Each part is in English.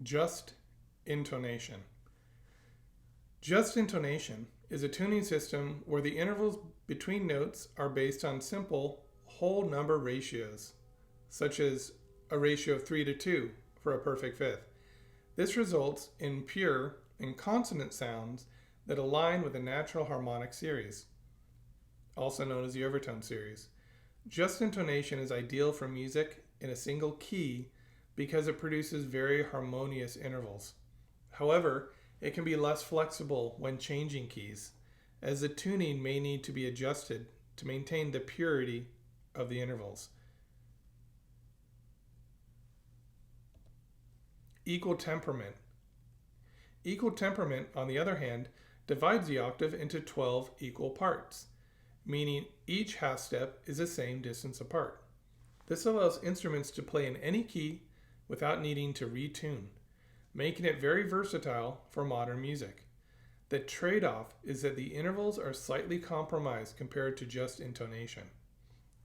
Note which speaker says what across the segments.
Speaker 1: Just intonation. Just intonation is a tuning system where the intervals between notes are based on simple whole number ratios, such as a ratio of 3 to 2 for a perfect fifth. This results in pure and consonant sounds that align with a natural harmonic series, also known as the overtone series. Just intonation is ideal for music in a single key because it produces very harmonious intervals. However, it can be less flexible when changing keys, as the tuning may need to be adjusted to maintain the purity of the intervals. Equal temperament. Equal temperament, on the other hand, divides the octave into 12 equal parts, meaning each half step is the same distance apart. This allows instruments to play in any key without needing to retune, making it very versatile for modern music. The trade-off is that the intervals are slightly compromised compared to just intonation.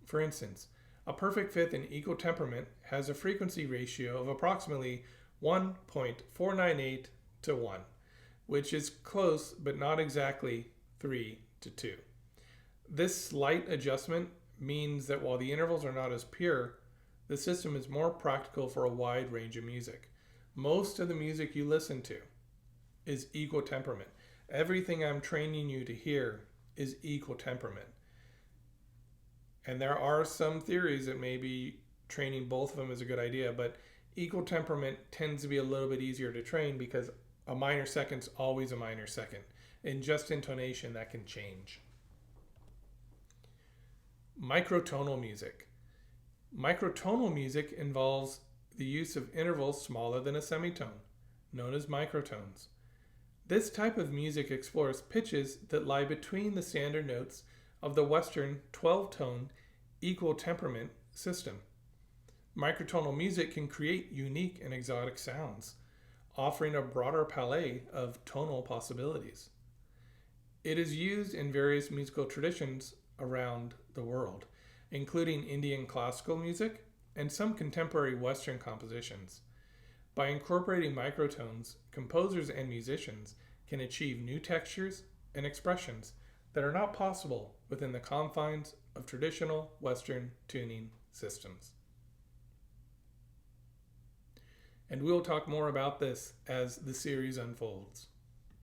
Speaker 1: For instance, a perfect fifth in equal temperament has a frequency ratio of approximately 1.498 to 1, which is close but not exactly 3 to 2. This slight adjustment means that while the intervals are not as pure, the system is more practical for a wide range of music. Most of the music you listen to is equal temperament. Everything I'm training you to hear is equal temperament. And there are some theories that maybe training both of them is a good idea, but equal temperament tends to be a little bit easier to train because a minor second's always a minor second. In just intonation, that can change. Microtonal music. Microtonal music involves the use of intervals smaller than a semitone, known as microtones. This type of music explores pitches that lie between the standard notes of the Western 12-tone equal temperament system. Microtonal music can create unique and exotic sounds, offering a broader palette of tonal possibilities. It is used in various musical traditions around the world, including Indian classical music and some contemporary Western compositions. By incorporating microtones, composers and musicians can achieve new textures and expressions that are not possible within the confines of traditional Western tuning systems. And we'll talk more about this as the series unfolds.